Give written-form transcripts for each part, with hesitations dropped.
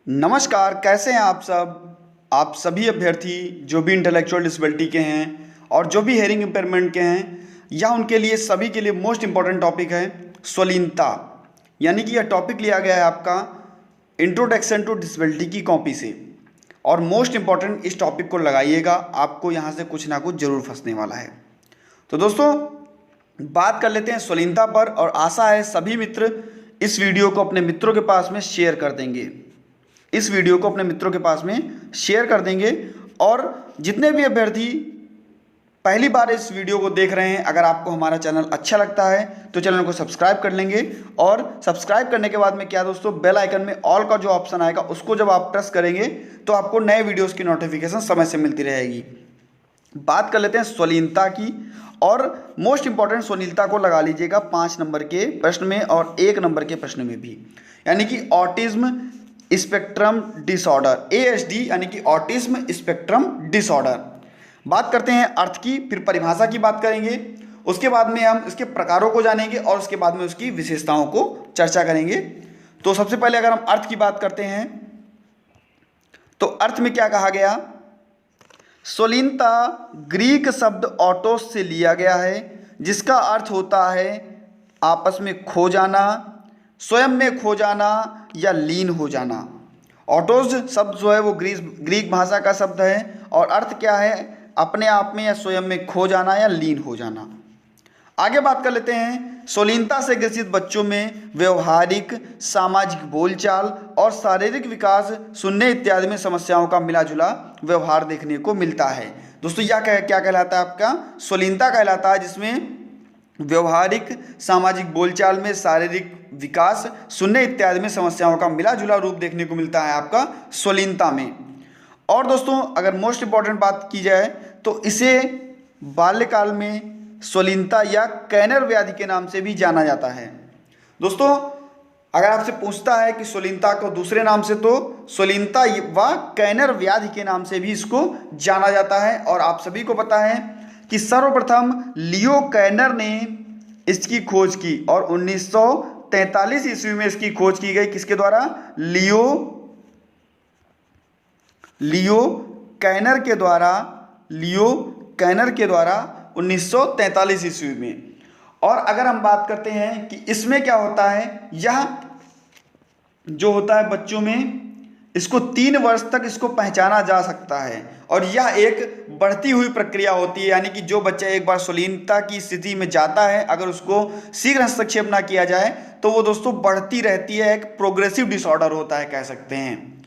नमस्कार, कैसे हैं आप सब। आप सभी अभ्यर्थी जो भी इंटेलेक्चुअल डिसेबिलिटी के हैं और जो भी हेयरिंग इम्पेयरमेंट के हैं, या उनके लिए सभी के लिए मोस्ट इम्पॉर्टेंट टॉपिक है स्वलीनता। यानी कि यह टॉपिक लिया गया है आपका इंट्रोडक्शन टू डिसेबिलिटी की कॉपी से। और मोस्ट इम्पॉर्टेंट इस टॉपिक को लगाइएगा, आपको यहाँ से कुछ ना कुछ जरूर फंसने वाला है। तो दोस्तों बात कर लेते हैं स्वलीनता पर, और आशा है सभी मित्र इस वीडियो को अपने मित्रों के पास में शेयर कर देंगे। इस वीडियो को अपने मित्रों के पास में शेयर कर देंगे। और जितने भी अभ्यर्थी पहली बार इस वीडियो को देख रहे हैं, अगर आपको हमारा चैनल अच्छा लगता है तो चैनल को सब्सक्राइब कर लेंगे। और सब्सक्राइब करने के बाद में क्या दोस्तों, बेल आइकन में ऑल का जो ऑप्शन आएगा उसको जब आप प्रेस करेंगे तो आपको नए वीडियोस की नोटिफिकेशन समय से मिलती रहेगी। बात कर लेते हैं स्वलीनता की, और मोस्ट इंपॉर्टेंट स्वलीनता को लगा लीजिएगा 5 नंबर के प्रश्न में और 1 नंबर के प्रश्न में भी। यानी कि ऑटिज्म स्पेक्ट्रम डिसऑर्डर, ASD यानी कि ऑटिज्म स्पेक्ट्रम डिसऑर्डर। बात करते हैं अर्थ की, फिर परिभाषा की बात करेंगे, उसके बाद में हम इसके प्रकारों को जानेंगे और उसके बाद में उसकी विशेषताओं को चर्चा करेंगे। तो सबसे पहले अगर हम अर्थ की बात करते हैं तो अर्थ में क्या कहा गया, स्वलीनता ग्रीक शब्द ऑटोस से लिया गया है, जिसका अर्थ होता है आपस में खो जाना, स्वयं में खो जाना या लीन हो जाना। ऑटोज शब्द जो है वो ग्रीक भाषा का शब्द है, और अर्थ क्या है, अपने आप में या स्वयं में खो जाना या लीन हो जाना। आगे बात कर लेते हैं, स्वलीनता से ग्रसित बच्चों में व्यवहारिक, सामाजिक बोलचाल और शारीरिक विकास, सुनने इत्यादि में समस्याओं का मिलाजुला व्यवहार देखने को मिलता है। दोस्तों यह क्या कहलाता है, आपका स्वलीनता कहलाता है, जिसमें व्यवहारिक, सामाजिक बोलचाल में, शारीरिक विकास, सुनने इत्यादि में समस्याओं का मिला जुला रूप देखने को मिलता है आपका स्वलीनता में। और दोस्तों अगर मोस्ट इंपॉर्टेंट बात की जाए तो इसे बाल्यकाल में स्वलीनता या कैनर व्याधि के नाम से भी जाना जाता है। दोस्तों अगर आपसे पूछता है कि स्वलीनता को दूसरे नाम से, तो स्वलीनता व कैनर व्याधि के नाम से भी इसको जाना जाता है। और आप सभी को पता है कि सर्वप्रथम लियो कैनर ने इसकी खोज की, और 1943 ईस्वी में इसकी खोज की गई। किसके द्वारा, लियो कैनर के द्वारा 1943 ईस्वी में। और अगर हम बात करते हैं कि इसमें क्या होता है, यह जो होता है बच्चों में, इसको 3 वर्ष तक इसको पहचाना जा सकता है, और यह एक बढ़ती हुई प्रक्रिया होती है। यानी कि जो बच्चा एक बार स्वलीनता की स्थिति में जाता है, अगर उसको शीघ्र हस्तक्षेप ना किया जाए तो वो दोस्तों बढ़ती रहती है, एक प्रोग्रेसिव डिसऑर्डर होता है कह सकते हैं।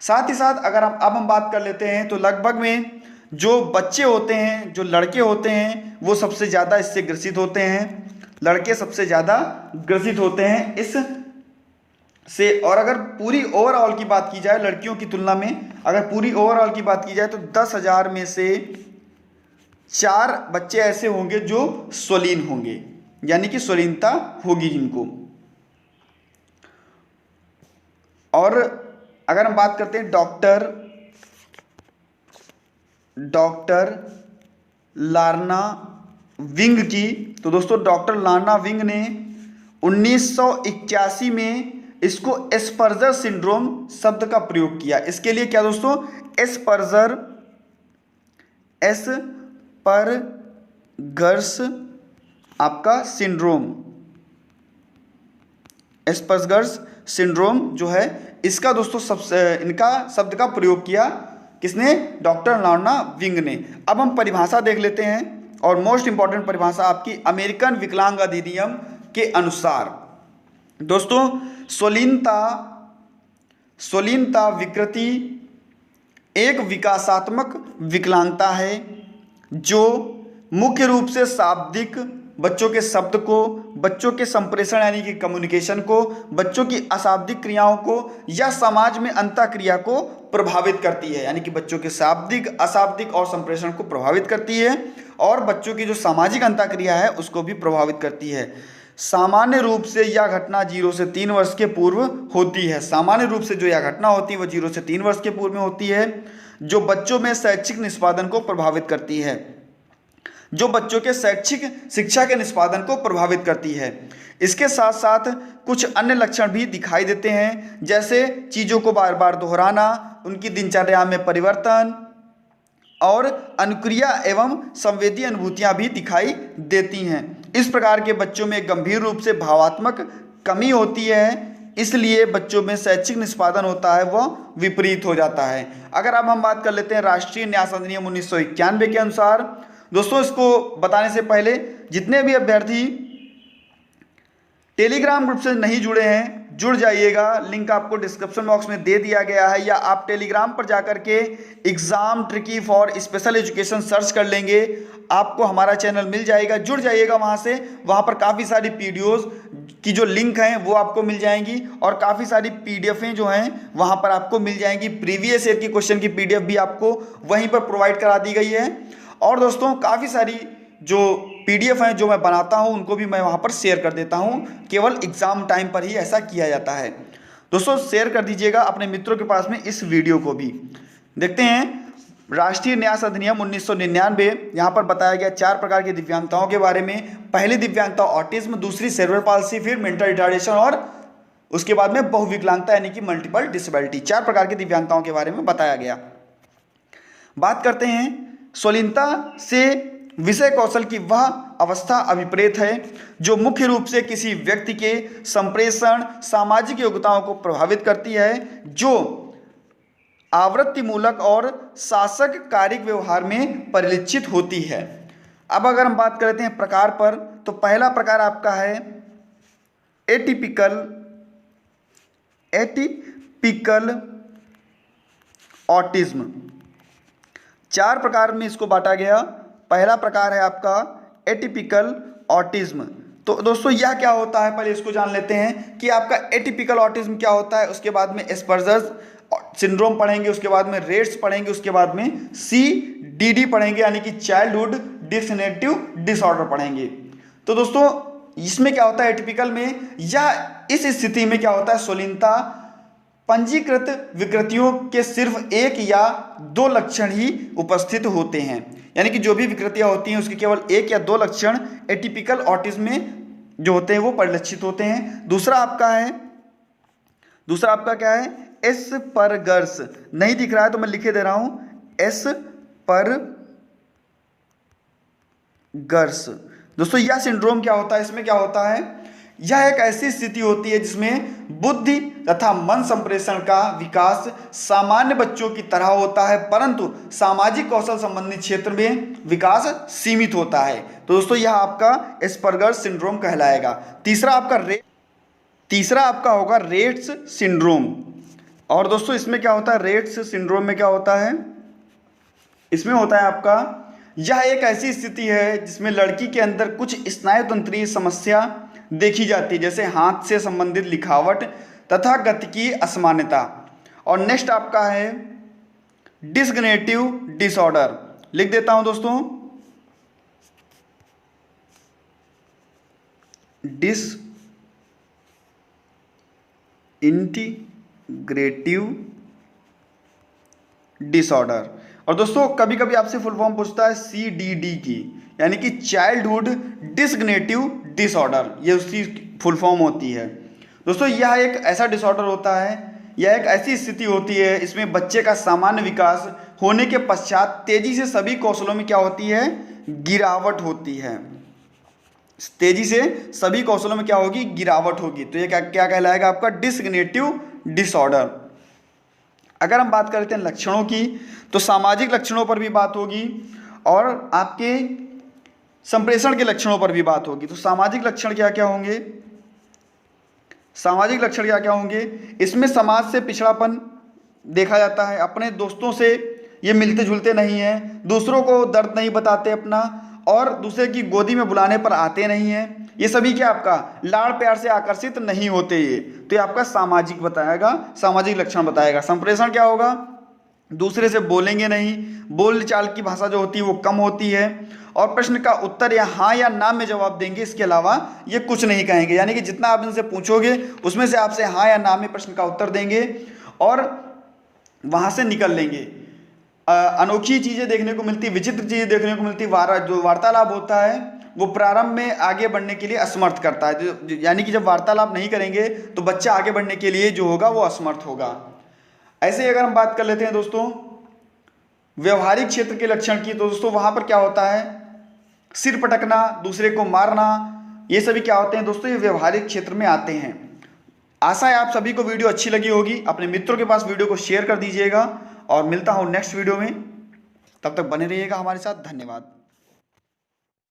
साथ ही साथ अगर हम बात कर लेते हैं तो लगभग में जो बच्चे होते हैं, जो लड़के होते हैं, वो सबसे ज़्यादा इससे ग्रसित होते हैं। लड़के सबसे ज़्यादा ग्रसित होते हैं इस से। और अगर पूरी ओवरऑल की बात की जाए लड़कियों की तुलना में, अगर पूरी ओवरऑल की बात की जाए तो 10,000 में से 4 बच्चे ऐसे होंगे जो स्वलीन होंगे, यानी कि स्वलीनता होगी जिनको। और अगर हम बात करते हैं डॉक्टर लार्ना विंग की, तो दोस्तों डॉक्टर लार्ना विंग ने 1981 में इसको एस्पर्जर सिंड्रोम शब्द का प्रयोग किया। इसके लिए क्या दोस्तों, एस्पर्गर्स आपका एस्पर्गर्स सिंड्रोम जो है, इसका दोस्तों इनका शब्द का प्रयोग किया। किसने, डॉक्टर लार्ना विंग ने। अब हम परिभाषा देख लेते हैं, और मोस्ट इंपॉर्टेंट परिभाषा आपकी अमेरिकन विकलांग अधिनियम के अनुसार। दोस्तों स्वलीनता विकृति एक विकासात्मक विकलांगता है जो मुख्य रूप से शाब्दिक, बच्चों के शब्द को, बच्चों के संप्रेषण यानी कि कम्युनिकेशन को, बच्चों की अशाब्दिक क्रियाओं को या समाज में अंतःक्रिया को प्रभावित करती है। यानी कि बच्चों के शाब्दिक, अशाब्दिक और संप्रेषण को प्रभावित करती है, और बच्चों की जो सामाजिक अंतःक्रिया है उसको भी प्रभावित करती है। सामान्य रूप से यह घटना 0 से 3 वर्ष के पूर्व होती है। सामान्य रूप से जो यह घटना होती है वो 0 से 3 वर्ष के पूर्व में होती है, जो बच्चों में शैक्षिक निष्पादन को प्रभावित करती है। जो बच्चों के शैक्षिक शिक्षा के निष्पादन को प्रभावित करती है। इसके साथ साथ कुछ अन्य लक्षण भी दिखाई देते हैं, जैसे चीज़ों को बार बार दोहराना, उनकी दिनचर्या में परिवर्तन और अनुक्रिया एवं संवेदी अनुभूतियां भी दिखाई देती हैं। इस प्रकार के बच्चों में गंभीर रूप से भावात्मक कमी होती है, इसलिए बच्चों में शैक्षिक निष्पादन होता है वह विपरीत हो जाता है। अगर अब हम बात कर लेते हैं राष्ट्रीय न्यास अधिनियम 1991 के अनुसार, दोस्तों इसको बताने से पहले जितने भी अभ्यर्थी टेलीग्राम ग्रुप से नहीं जुड़े हैं, जुड़ जाइएगा। लिंक आपको डिस्क्रिप्शन बॉक्स में दे दिया गया है, या आप टेलीग्राम पर जाकर के exam tricky for special education search कर लेंगे, आपको हमारा चैनल मिल जाएगा। जुड़ जाइएगा वहाँ से, वहाँ पर काफ़ी सारी वीडियोज़ की जो लिंक हैं वो आपको मिल जाएंगी, और काफ़ी सारी पीडीएफें जो हैं वहाँ पर आपको मिल जाएंगी। प्रीवियस ईयर की क्वेश्चन की पीडीएफ भी आपको वहीं पर प्रोवाइड करा दी गई है। और दोस्तों काफ़ी सारी जो पीडीएफ हैं जो मैं बनाता हूं उनको भी मैं वहां पर शेयर कर देता हूं, केवल एग्ज़ाम टाइम पर ही ऐसा किया जाता है। दोस्तों शेयर कर दीजिएगा अपने मित्रों के पास में इस वीडियो को भी। देखते हैं राष्ट्रीय न्यास अधिनियम 1999, यहाँ पर बताया गया 4 प्रकार की दिव्यांगताओं के बारे में। पहली दिव्यांगता ऑटिज्म, दूसरी सेरेब्रल पाल्सी, फिर मेंटल रिटार्डेशन और उसके बाद में बहुविकलांगता यानी कि मल्टीपल डिसेबिलिटी। 4 प्रकार की दिव्यांगताओं के बारे में बताया गया। बात करते हैं स्वलीनता से विषय कौशल की वह अवस्था अभिप्रेत है जो मुख्य रूप से किसी व्यक्ति के संप्रेषण सामाजिक योग्यताओं को प्रभावित करती है, जो आवृत्तिमूलक और शासक कारिक व्यवहार में परिलक्षित होती है। अब अगर हम बात करते हैं प्रकार पर, तो पहला प्रकार आपका है एटिपिकल ऑटिज्म। 4 प्रकार में इसको बांटा गया। पहला प्रकार है आपका एटिपिकल ऑटिज्म। तो दोस्तों यह क्या होता है, पहले इसको जान लेते हैं कि आपका एटिपिकल ऑटिज्म क्या होता है। उसके बाद में एस्पर्जर सिंड्रोम पढ़ेंगे, उसके बाद में रेट्स पढ़ेंगे, उसके बाद में CDD पढ़ेंगे यानी कि चाइल्डहुड डिसनेटिव डिसऑर्डर पढ़ेंगे। तो दोस्तों इसमें क्या होता है एटिपिकल में, यह इस स्थिति में क्या होता है, स्वलीनता पंजीकृत विकृतियों के सिर्फ 1 या 2 लक्षण ही उपस्थित होते हैं, यानी कि जो भी विकृतियां होती हैं उसके केवल 1 या 2 लक्षण एटिपिकल ऑटिज्म में जो होते हैं वो परिलक्षित होते हैं। दूसरा आपका क्या है, एस्पर्गर्स। नहीं दिख रहा है तो मैं लिखे दे रहा हूं, एस्पर्गर्स। दोस्तों यह सिंड्रोम क्या होता है, इसमें क्या होता है, यह एक ऐसी स्थिति होती है जिसमें बुद्धि तथा मन संप्रेषण का विकास सामान्य बच्चों की तरह होता है, परंतु सामाजिक कौशल संबंधी क्षेत्र में विकास सीमित होता है। तो दोस्तों यह आपका एस्पर्गर्स सिंड्रोम कहलाएगा। तीसरा आपका होगा रेट्स सिंड्रोम। और दोस्तों इसमें क्या होता है, रेट्स सिंड्रोम में क्या होता है, इसमें होता है आपका, यह एक ऐसी स्थिति है जिसमें लड़की के अंदर कुछ स्नायुतंत्रीय समस्या देखी जाती है, जैसे हाथ से संबंधित लिखावट तथा गतिकी असमानता। और नेक्स्ट आपका है डिसग्नेटिव डिसऑर्डर। लिख देता हूं दोस्तों, डिसइंटीग्रेटिव डिसऑर्डर। और दोस्तों कभी कभी आपसे फुल फॉर्म पूछता है CDD की, यानी कि चाइल्डहुड डिसग्नेटिव डिसऑर्डर, ये उसकी फुल फॉर्म होती है। दोस्तों यह एक ऐसा डिसऑर्डर होता है, यह एक ऐसी स्थिति होती है इसमें बच्चे का सामान्य विकास होने के पश्चात तेजी से सभी कौशलों में क्या होती है, गिरावट होती है। तेजी से सभी कौशलों में क्या होगी, गिरावट होगी। तो ये क्या कहलाएगा आपका, डिसग्नेटिव डिसऑर्डर। अगर हम बात करते हैं लक्षणों की, तो सामाजिक लक्षणों पर भी बात होगी और आपके संप्रेषण के लक्षणों पर भी बात होगी। तो सामाजिक लक्षण क्या क्या होंगे, इसमें समाज से पिछड़ापन देखा जाता है, अपने दोस्तों से ये मिलते जुलते नहीं हैं, दूसरों को दर्द नहीं बताते अपना, और दूसरे की गोदी में बुलाने पर आते नहीं हैं। ये सभी क्या आपका लाड़ प्यार से आकर्षित नहीं होते ये। तो ये आपका सामाजिक लक्षण बताएगा। संप्रेषण क्या होगा, दूसरे से बोलेंगे नहीं, बोल चाल की भाषा जो होती है वो कम होती है, और प्रश्न का उत्तर या हाँ या ना में जवाब देंगे, इसके अलावा ये कुछ नहीं कहेंगे। यानी कि जितना आप इनसे पूछोगे उसमें से आपसे हाँ या ना में प्रश्न का उत्तर देंगे और वहाँ से निकल लेंगे। अनोखी चीज़ें देखने को मिलती, विचित्र चीज़ें देखने को मिलती। जो वार्तालाप होता है वो प्रारंभ में आगे बढ़ने के लिए असमर्थ करता है, यानी कि जब वार्तालाप नहीं करेंगे तो बच्चा आगे बढ़ने के लिए जो होगा वो असमर्थ होगा। ऐसे ही अगर हम बात कर लेते हैं दोस्तों व्यवहारिक क्षेत्र के लक्षण की, तो दोस्तों वहाँ पर क्या होता है, सिर पटकना, दूसरे को मारना, ये सभी क्या होते हैं दोस्तों, ये व्यवहारिक क्षेत्र में आते हैं। आशा है आप सभी को वीडियो अच्छी लगी होगी। अपने मित्रों के पास वीडियो को शेयर कर दीजिएगा और मिलता हूँ नेक्स्ट वीडियो में। तब तक बने रहिएगा हमारे साथ। धन्यवाद।